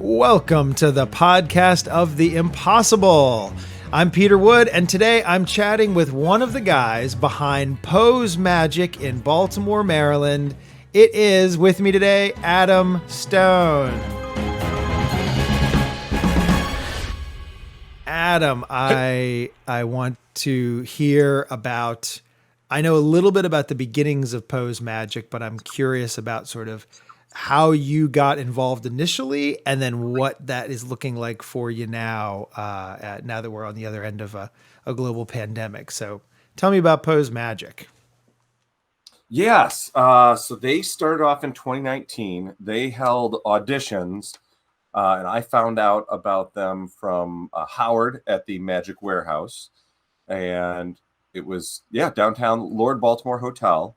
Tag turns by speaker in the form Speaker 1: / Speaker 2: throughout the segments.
Speaker 1: Welcome to the podcast of the impossible. I'm Peter Wood, and today I'm chatting with one of the guys behind Pose Magic in Baltimore, Maryland. It is, with me today, Adam Stone. Adam, I want to hear about, I know a little bit about the beginnings of Pose Magic, but I'm curious about sort of how you got involved initially, and then what that is looking like for you now, now that we're on the other end of a global pandemic. So tell me about Pose Magic.
Speaker 2: Yes. So they started off in 2019. They held auditions, and I found out about them from Howard at the Magic Warehouse. And it was, downtown Lord Baltimore Hotel.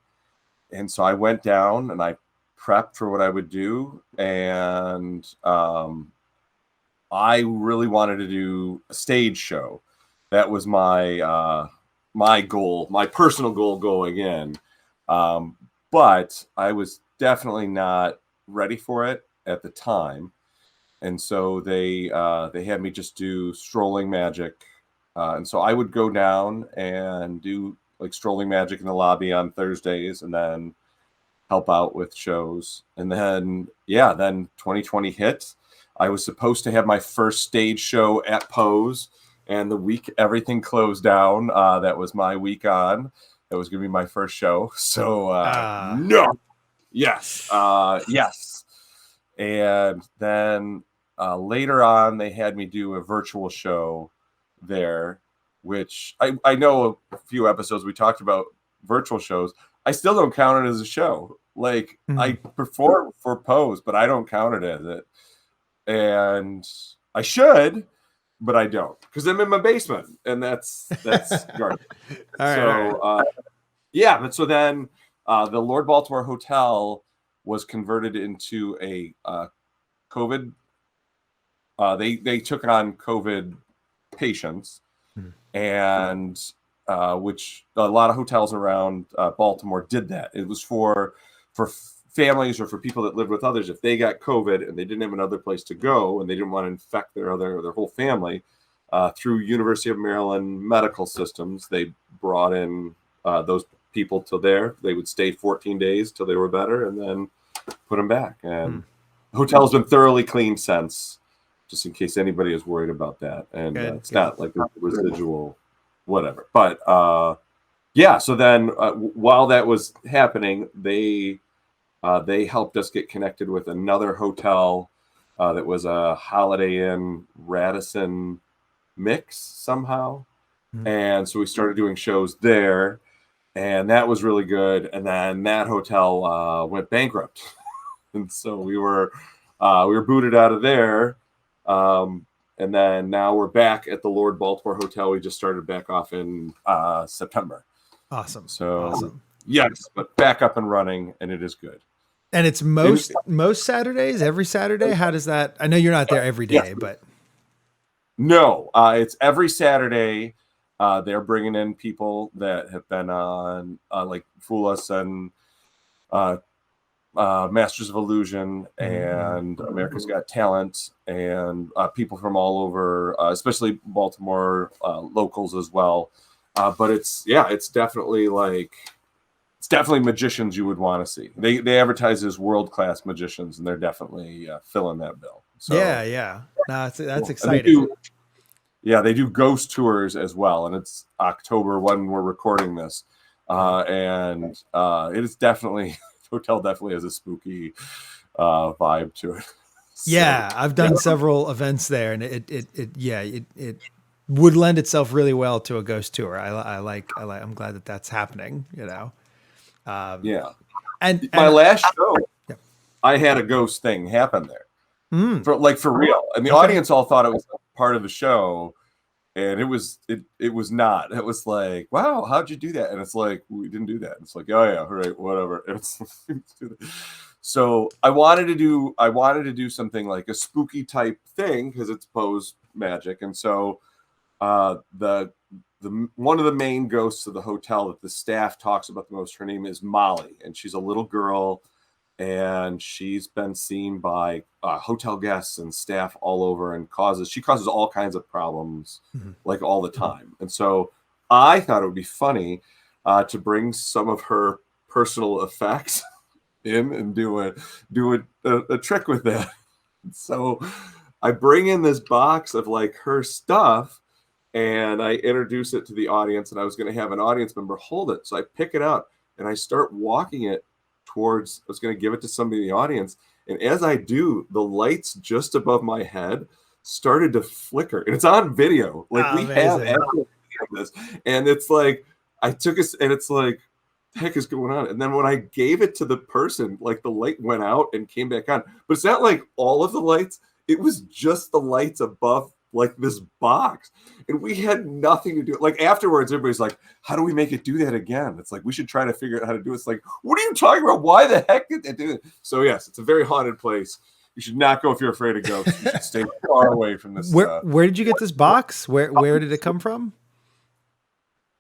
Speaker 2: And so I went down and I prepped for what I would do, and I really wanted to do a stage show. That was my my goal, my personal goal going in. But I was definitely not ready for it at the time, and so they had me just do strolling magic, and so I would go down and do like strolling magic in the lobby on Thursdays, and then help out with shows. And then, then 2020 hit. I was supposed to have my first stage show at Pose, and the week everything closed down, that was my week on. That was going to be my first show. So, no. Yes. Yes. And then later on, they had me do a virtual show there, which I know a few episodes we talked about virtual shows. I still don't count it as a show. Like, I perform for Pose, but I don't count it as it. And I should, but I don't, because I'm in my basement, and that's garbage. But so then the Lord Baltimore Hotel was converted into a COVID. They took on COVID patients, and which a lot of hotels around Baltimore did that. It was for families or for people that lived with others. If they got COVID and they didn't have another place to go, and they didn't want to infect their whole family, through University of Maryland medical systems, they brought in those people to there. They would stay 14 days till they were better, and then put them back. And the hotel's been thoroughly cleaned since, just in case anybody is worried about that. And it's not like a residual whatever. But so then while that was happening, they helped us get connected with another hotel that was a Holiday Inn Radisson mix somehow. And so we started doing shows there, and that was really good. And then that hotel went bankrupt. And so we were booted out of there. And then now we're back at the Lord Baltimore Hotel. We just started back off in September.
Speaker 1: Awesome.
Speaker 2: Yes, but back up and running, and it is good.
Speaker 1: And it's most Saturdays, every Saturday? How does that? I know you're not there every day, but.
Speaker 2: No, it's every Saturday. They're bringing in people that have been on like Fool Us and Masters of Illusion and America's Got Talent, and people from all over, especially Baltimore locals as well. But it's definitely magicians you would want to see. They advertise as world-class magicians, and they're definitely filling that bill. So,
Speaker 1: No, that's exciting.
Speaker 2: They do ghost tours as well, and it's October when we're recording this. And it is definitely, hotel definitely has a spooky vibe to it.
Speaker 1: I've done several events there, and it would lend itself really well to a ghost tour. I'm glad that that's happening, you know. And
Speaker 2: my last show, I had a ghost thing happen there, for real. And the audience all thought it was part of the show, and it was not. It was like, wow, how'd you do that? And it's like, we didn't do that. And it's like, oh yeah, all right, whatever. So I wanted to do something like a spooky type thing, because it's Pose Magic. And so the one of the main ghosts of the hotel that the staff talks about the most, her name is Molly, and she's a little girl, and she's been seen by hotel guests and staff all over, and she causes all kinds of problems
Speaker 1: Mhm.
Speaker 2: like all the time. And so I thought it would be funny to bring some of her personal effects in and do a trick with that. So I bring in this box of like her stuff, and I introduce it to the audience, and I was going to have an audience member hold it. So I pick it up and I start walking it towards, I was going to give it to somebody in the audience. And as I do, the lights just above my head started to flicker. And it's on video. Like we have
Speaker 1: Amazing.
Speaker 2: evidence of this. And it's like, I took it and it's like, the heck is going on? And then when I gave it to the person, like the light went out and came back on. But it's not like all of the lights, it was just the lights above like this box, and we had nothing to do. Like afterwards, everybody's like, "How do we make it do that again?" It's like we should try to figure out how to do it. It's like, what are you talking about? Why the heck did they do it? So yes, it's a very haunted place. You should not go if you're afraid of ghosts. You should stay far away from this.
Speaker 1: Where did you get this box? Where did it come from?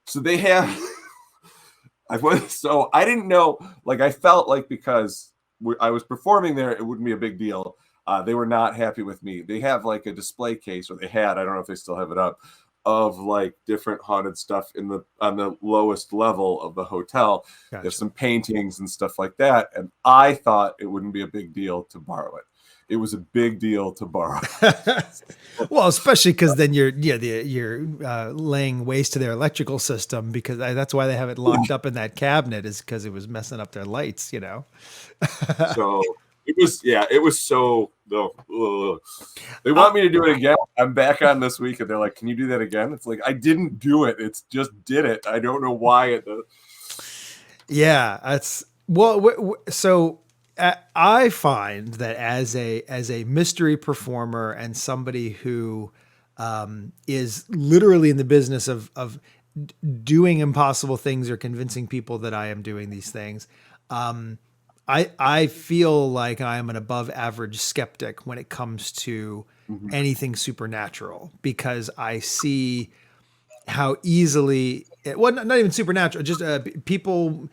Speaker 2: So they have. So I didn't know. Like I felt like because I was performing there, it wouldn't be a big deal. They were not happy with me. They have like a display case, or they had, I don't know if they still have it up, of like different haunted stuff on the lowest level of the hotel.
Speaker 1: Gotcha.
Speaker 2: There's some paintings and stuff like that. And I thought it wouldn't be a big deal to borrow it. It was a big deal to borrow.
Speaker 1: Well, especially because then you're laying waste to their electrical system, because that's why they have it locked up in that cabinet, is because it was messing up their lights.
Speaker 2: So it was so. They want me to do it again. I'm back on this week, and they're like, "Can you do that again?" It's like I didn't do it. It's just did it. I don't know why it does.
Speaker 1: Yeah, that's well. So I find that as a mystery performer and somebody who is literally in the business of doing impossible things or convincing people that I am doing these things, I feel like I am an above average skeptic when it comes to anything supernatural, because I see how easily well, not even supernatural, just people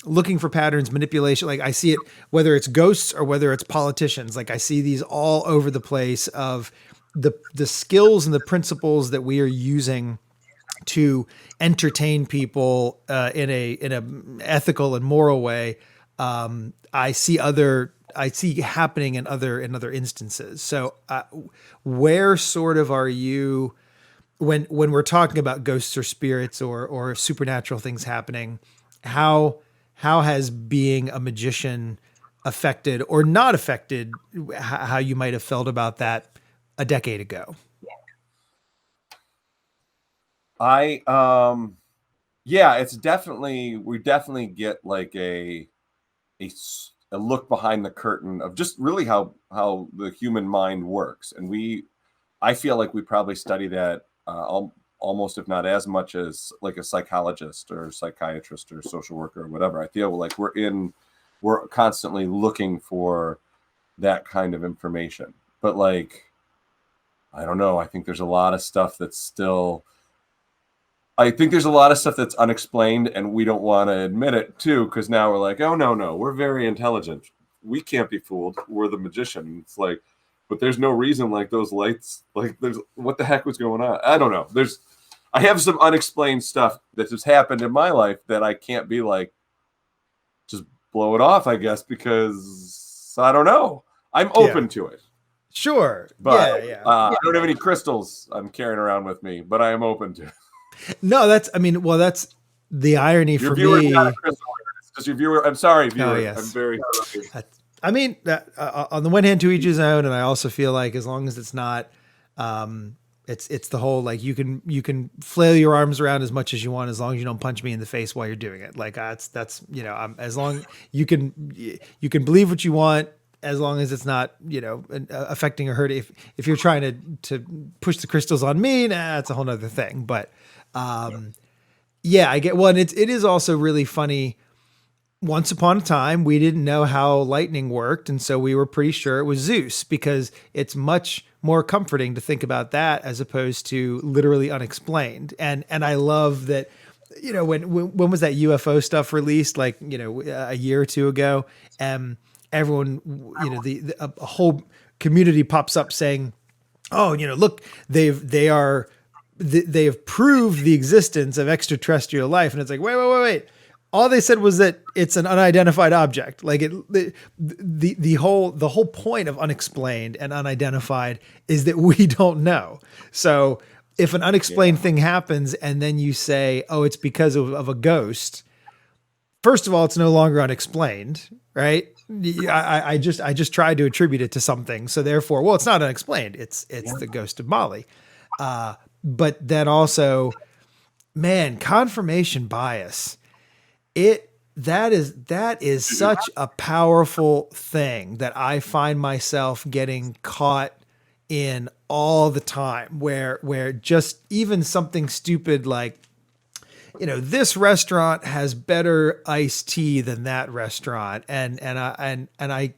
Speaker 1: looking for patterns, manipulation. Like I see it, whether it's ghosts or whether it's politicians. Like I see these all over the place of the skills and the principles that we are using to entertain people in a ethical and moral way. I see happening in other instances. So where sort of are you when we're talking about ghosts or spirits or supernatural things happening? How has being a magician affected or not affected how you might have felt about that a decade ago?
Speaker 2: Yeah, it's definitely, we definitely get like a look behind the curtain of just really how the human mind works. And I feel like we probably study that almost, if not as much as like a psychologist or psychiatrist or social worker or whatever. I feel like we're constantly looking for that kind of information. But like, I don't know. I think there's a lot of stuff that's unexplained, and we don't want to admit it too, because now we're like, oh no, we're very intelligent. We can't be fooled. We're the magician. It's like, but there's no reason like those lights, like there's what the heck was going on? I don't know. I have some unexplained stuff that just happened in my life that I can't be like, just blow it off, I guess, because I don't know. I'm open to it.
Speaker 1: Sure.
Speaker 2: But I don't have any crystals I'm carrying around with me, but I am open to it.
Speaker 1: No, that's the irony
Speaker 2: Your
Speaker 1: for
Speaker 2: viewer's
Speaker 1: me.
Speaker 2: not a crystal artist, 'cause your viewer, I'm sorry, viewer.
Speaker 1: Oh, yes.
Speaker 2: I'm very
Speaker 1: I mean, on the one hand, to each his own, and I also feel like as long as it's not, it's the whole like you can flail your arms around as much as you want, as long as you don't punch me in the face while you're doing it. Like that's as long you can believe what you want, as long as it's not affecting or hurting. If you're trying to push the crystals on me, that's a whole nother thing. But yeah, I get one. It is also really funny. Once upon a time, we didn't know how lightning worked, and so we were pretty sure it was Zeus, because it's much more comforting to think about that as opposed to literally unexplained. And I love that, when was that UFO stuff released? Like, a year or two ago, everyone, a whole community pops up saying, oh, look, they have proved the existence of extraterrestrial life. And it's like, wait. All they said was that it's an unidentified object. Like the whole point of unexplained and unidentified is that we don't know. So if an unexplained thing happens and then you say, oh, it's because of a ghost, first of all, it's no longer unexplained, right? I just tried to attribute it to something. So therefore, well, it's not unexplained. It's the ghost of Molly. But then also, man, confirmation bias. That is such a powerful thing that I find myself getting caught in all the time, where just even something stupid like, this restaurant has better iced tea than that restaurant. I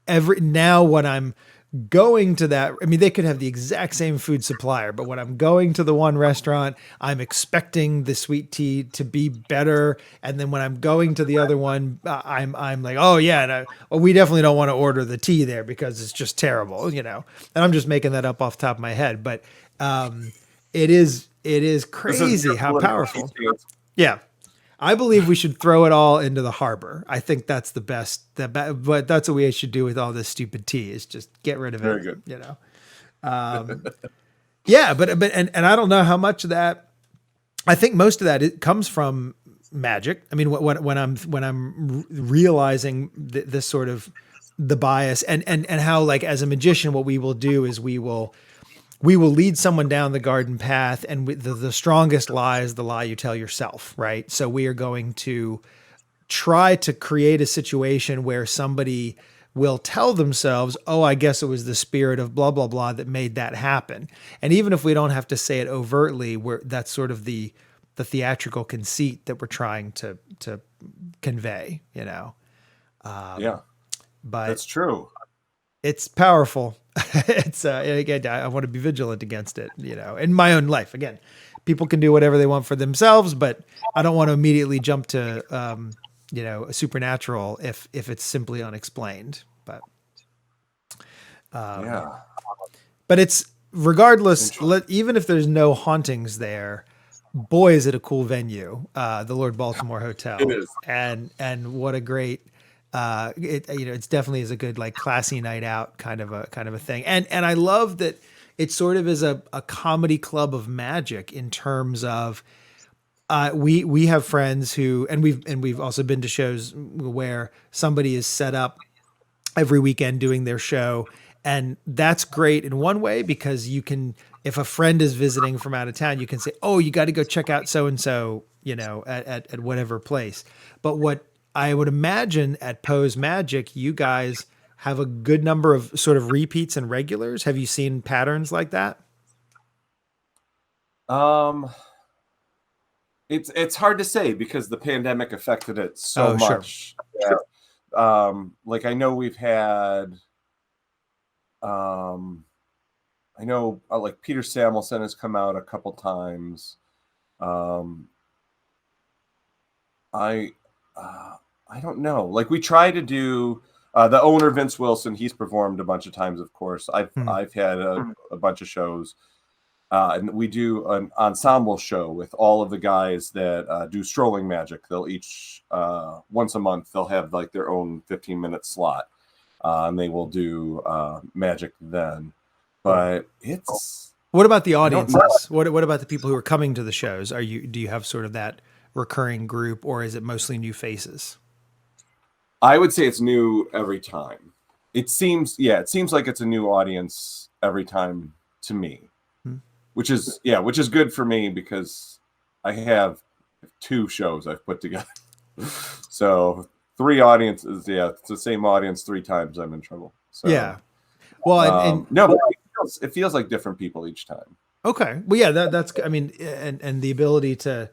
Speaker 1: every now when I'm going to that, I mean, they could have the exact same food supplier, but when I'm going to the one restaurant, I'm expecting the sweet tea to be better. And then when I'm going to the other one, I'm like, oh yeah, no, well, we definitely don't want to order the tea there because it's just terrible, And I'm just making that up off the top of my head, but it is crazy how powerful. Yeah. I believe we should throw it all into the harbor. I think that's the best. But that's what we should do with all this stupid tea is just get rid of
Speaker 2: Very
Speaker 1: it.
Speaker 2: good.
Speaker 1: Yeah, but I don't know how much of that. I think most of that it comes from magic. I mean, when I'm realizing this sort of the bias and how like as a magician, what we will do is we will lead someone down the garden path, and the strongest lie is the lie you tell yourself, right? So we are going to try to create a situation where somebody will tell themselves, oh, I guess it was the spirit of blah, blah, blah that made that happen. And even if we don't have to say it overtly, that's sort of the theatrical conceit that we're trying to convey,
Speaker 2: Yeah,
Speaker 1: but
Speaker 2: that's true.
Speaker 1: it's powerful. It's again, I want to be vigilant against it, in my own life. Again, people can do whatever they want for themselves, but I don't want to immediately jump to, a supernatural if it's simply unexplained. But,
Speaker 2: Yeah.
Speaker 1: but it's regardless, even if there's no hauntings there, boy, is it a cool venue. The Lord Baltimore Hotel.
Speaker 2: It is.
Speaker 1: And what a great, it's definitely is a good like classy night out kind of a thing. And I love that it sort of is a comedy club of magic in terms of we have friends who and we've also been to shows where somebody is set up every weekend doing their show. And that's great in one way because you can, if a friend is visiting from out of town, you can say, oh, you got to go check out so-and-so, at whatever place. But what I would imagine at Poe's Magic, you guys have a good number of sort of repeats and regulars. Have you seen patterns like that?
Speaker 2: It's hard to say because the pandemic affected it so
Speaker 1: Oh, sure.
Speaker 2: much. Like I know we've had, I know like Peter Samuelson has come out a couple times. I don't know. Like we try to do the owner Vince Wilson. He's performed a bunch of times, of course. I've had a bunch of shows, and we do an ensemble show with all of the guys that do strolling magic. They'll each once a month they'll have like their own 15-minute slot, and they will do magic then. But it's
Speaker 1: what about the audiences? What about the people who are coming to the shows? Do you have sort of that recurring group, or is it mostly new faces?
Speaker 2: I would say it's new every time. It seems like it's a new audience every time to me, which is good for me because I have 2 shows I've put together. So 3 audiences, it's the same audience 3 times. I'm in trouble. So,
Speaker 1: yeah. Well,
Speaker 2: no, but it feels like different people each time.
Speaker 1: Okay. Well, yeah, that's, I mean, and the ability to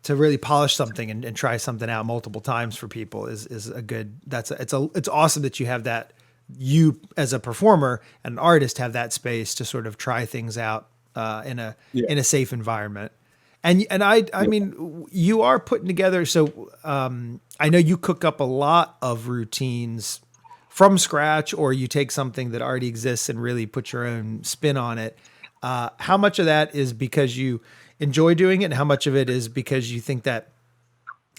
Speaker 1: really polish something and try something out multiple times for people is a good, it's awesome that you have that, you as a performer and an artist have that space to sort of try things out, in a safe environment. And I
Speaker 2: Yeah.
Speaker 1: mean, you are putting together. So I know you cook up a lot of routines from scratch, or you take something that already exists and really put your own spin on it. How much of that is because you enjoy doing it, and how much of it is because you think that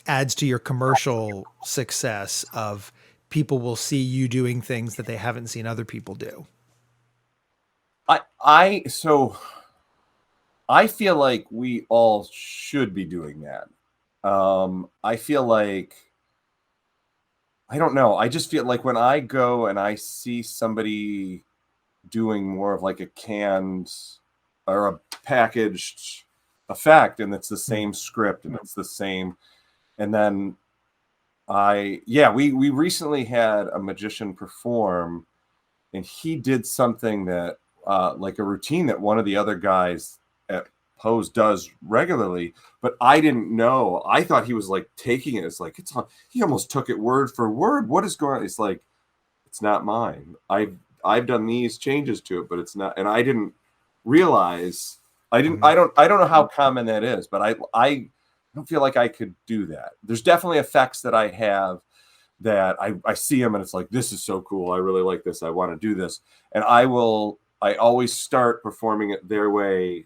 Speaker 1: adds to your commercial success of people will see you doing things that they haven't seen other people do?
Speaker 2: So I feel like we all should be doing that. I feel like I don't know. I just feel like when I go and I see somebody doing more of like a canned or a packaged effect, and it's the same script and it's the same, and then we recently had a magician perform, and he did something that like a routine that one of the other guys at Pose does regularly, but I didn't know. I thought he was like taking it. It's like he almost took it word for word. What is going on? It's like it's not mine. I've done these changes to it, but it's not. And I didn't realize. I didn't.
Speaker 1: Mhm.
Speaker 2: I don't know how common that is, but I don't feel like I could do that. There's definitely effects that I have that I see them and it's like, this is so cool. I really like this. I want to do this. And I always start performing it their way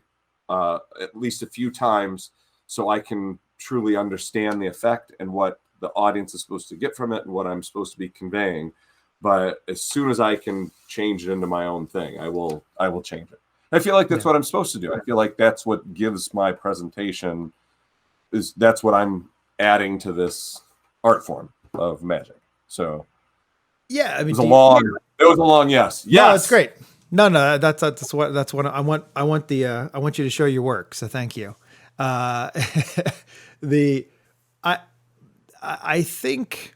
Speaker 2: at least a few times so I can truly understand the effect and what the audience is supposed to get from it and what I'm supposed to be conveying. But as soon as I can change it into my own thing, I will change it. I feel like that's
Speaker 1: Yeah.
Speaker 2: what I'm supposed to do. I feel like that's what gives my presentation is that's what I'm adding to this art form of magic. So
Speaker 1: Yeah. I
Speaker 2: it
Speaker 1: mean,
Speaker 2: was a long, it was a long yes.
Speaker 1: no, it's
Speaker 2: Yes.
Speaker 1: great. No, no, that's what I want. I want you to show your work. So thank you. Uh, the I I think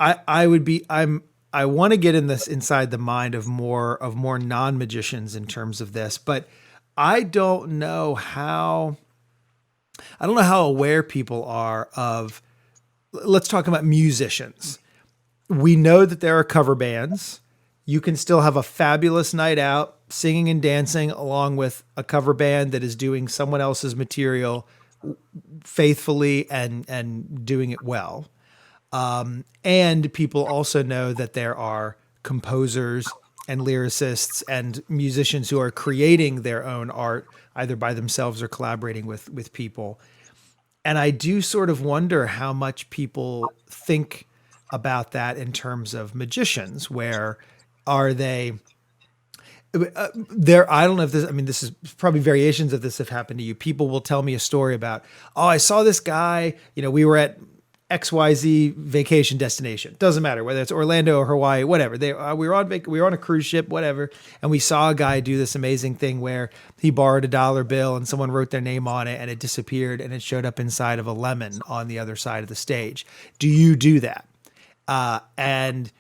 Speaker 1: I would be I want to get in this inside the mind of more non magicians in terms of this, but I don't know how I don't know how aware people are of. Let's talk about musicians. We know that there are cover bands. You can still have a fabulous night out singing and dancing along with a cover band that is doing someone else's material faithfully and doing it well. And people also know that there are composers and lyricists and musicians who are creating their own art either by themselves or collaborating with people. And I do sort of wonder how much people think about that in terms of magicians. Where are they? There, I don't know if this. I mean, this is probably variations of this have happened to you. People will tell me a story about, oh, I saw this guy. We were at XYZ vacation destination. Doesn't matter whether it's Orlando or Hawaii, whatever. We were on a cruise ship, whatever, and we saw a guy do this amazing thing where he borrowed a dollar bill and someone wrote their name on it and it disappeared and it showed up inside of a lemon on the other side of the stage. Do you do that? And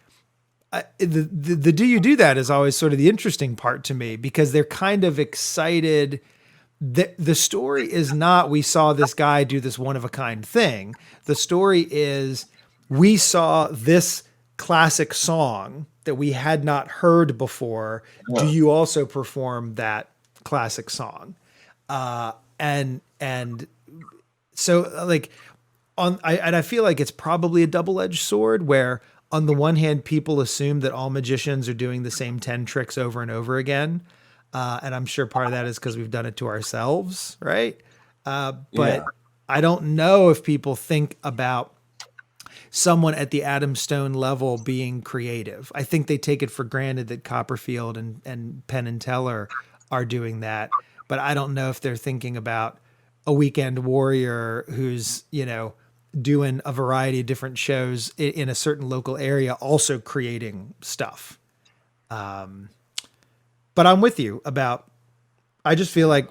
Speaker 1: the do you do that is always sort of the interesting part to me because they're kind of excited. The story is not we saw this guy do this one of a kind thing. The story is we saw this classic song that we had not heard before. Do
Speaker 2: Yeah.
Speaker 1: you also perform that classic song? And so like I feel like it's probably a double-edged sword where on the one hand people assume that all magicians are doing the same 10 tricks over and over again, and I'm sure part of that is because we've done it to ourselves, right? But
Speaker 2: Yeah.
Speaker 1: I don't know if people think about someone at the Adam Stone level being creative. I think they take it for granted that Copperfield and Penn and Teller are doing that, but I don't know if they're thinking about a weekend warrior who's, doing a variety of different shows in a certain local area, also creating stuff. But I'm with you about, I just feel like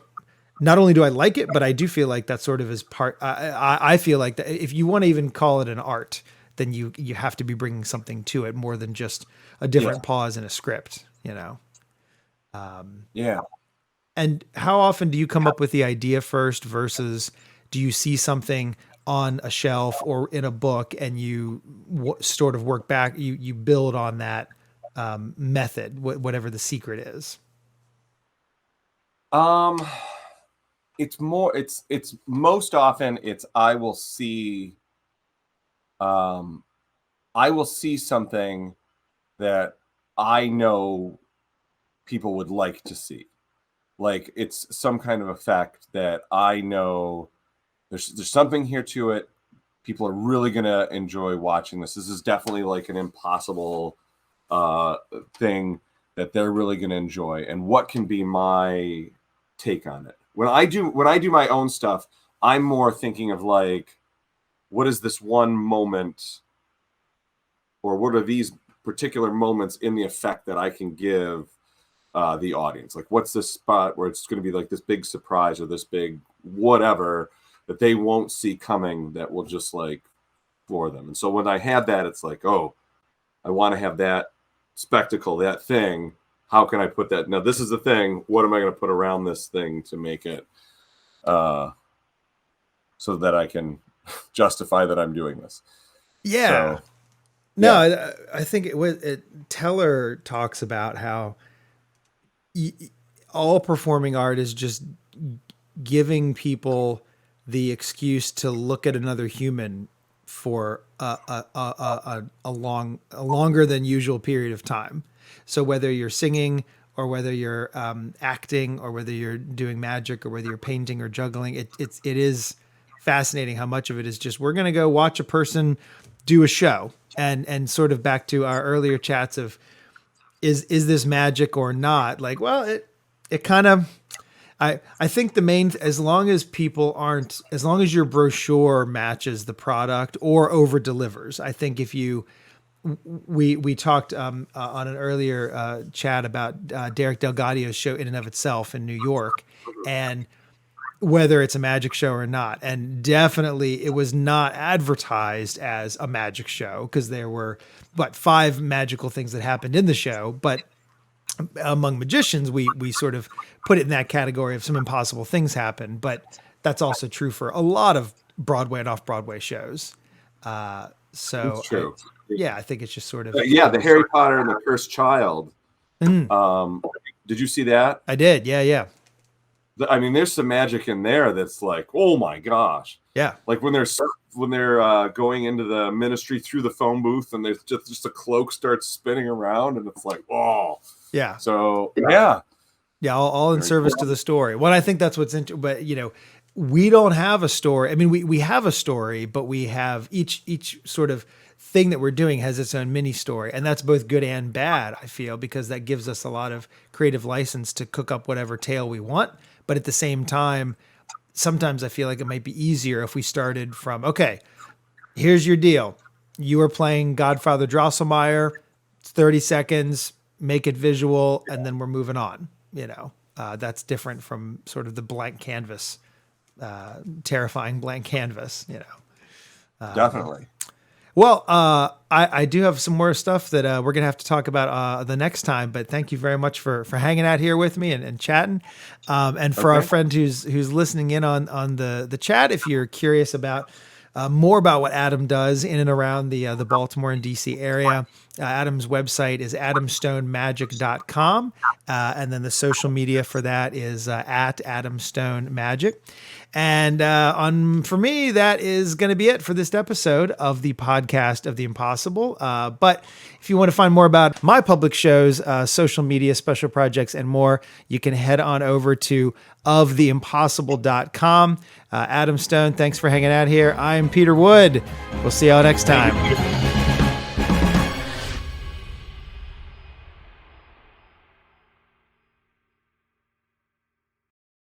Speaker 1: not only do I like it, but I do feel like that sort of is part. I feel like that if you want to even call it an art, then you have to be bringing something to it more than just a
Speaker 2: Yeah.
Speaker 1: different pause in a script.
Speaker 2: Yeah.
Speaker 1: And how often do you come up with the idea first versus do you see something on a shelf or in a book and you sort of work back, you build on that method, whatever the secret is?
Speaker 2: Um, it's more, it's most often it's um I will see something that I know people would like to see. Like it's some kind of effect that I know there's something here to it. People are really gonna enjoy watching this. This is definitely like an impossible uh thing that they're really gonna enjoy. And what can be my take on it? When I do my own stuff, I'm more thinking of like, what is this one moment, or what are these particular moments in the effect that I can give the audience? Like, what's this spot where it's going to be like this big surprise or this big whatever that they won't see coming that will just like floor them. And so when I have that, it's like, oh, I want to have that spectacle, that thing. How can I put that? Now, this is the thing. What am I going to put around this thing to make it so that I can justify that I'm doing this?
Speaker 1: Yeah.
Speaker 2: So,
Speaker 1: No,
Speaker 2: yeah,
Speaker 1: I think Teller talks about how all performing art is just giving people the excuse to look at another human for a longer than usual period of time. So whether you're singing or whether you're acting or whether you're doing magic or whether you're painting or juggling, it is fascinating how much of it is just we're going to go watch a person do a show, and sort of back to our earlier chats of is this magic or not? Like, well, it kind of I think the main, as long as people aren't, as long as your brochure matches the product or over delivers. I think if you, we talked on an earlier chat about Derek Delgadio's show In and of Itself in New York, and whether it's a magic show or not. And definitely it was not advertised as a magic show because there were, what, 5 magical things that happened in the show. But among magicians, we sort of put it in that category of some impossible things happen. But that's also true for a lot of Broadway and off Broadway shows.
Speaker 2: it's
Speaker 1: So
Speaker 2: true.
Speaker 1: yeah, I think it's just sort of.
Speaker 2: Yeah, the Harry Potter and the Cursed Child.
Speaker 1: Mm,
Speaker 2: Um, did you see that?
Speaker 1: I did. Yeah, yeah,
Speaker 2: I mean, there's some magic in there that's like, oh my gosh!
Speaker 1: yeah,
Speaker 2: Like when they're going into the ministry through the phone booth, and there's just a cloak starts spinning around, and it's like, oh.
Speaker 1: yeah.
Speaker 2: So yeah,
Speaker 1: Yeah, all in
Speaker 2: very
Speaker 1: service to
Speaker 2: cool.
Speaker 1: the story. Well, I think that's what's into. But we don't have a story. I mean, we have a story, but we have each sort of thing that we're doing has its own mini story, and that's both good and bad. I feel because that gives us a lot of creative license to cook up whatever tale we want. But at the same time, sometimes I feel like it might be easier if we started from okay, here's your deal. You are playing Godfather Drosselmeyer. It's 30 seconds, make it visual, and then we're moving on. That's different from sort of the blank canvas, terrifying blank canvas.
Speaker 2: Definitely.
Speaker 1: Well, I do have some more stuff that we're gonna have to talk about the next time. But thank you very much for hanging out here with me and chatting. And for our
Speaker 2: Okay.
Speaker 1: friend who's listening in on the chat, if you're curious about more about what Adam does in and around the Baltimore and DC area, Adam's website is adamstonemagic.com. And then the social media for that is at adamstonemagic. And for me, that is going to be it for this episode of the podcast of the impossible. But if you want to find more about my public shows, social media, special projects, and more, you can head on over to oftheimpossible.com. Adam Stone, thanks for hanging out here. I'm Peter Wood. We'll see y'all next time.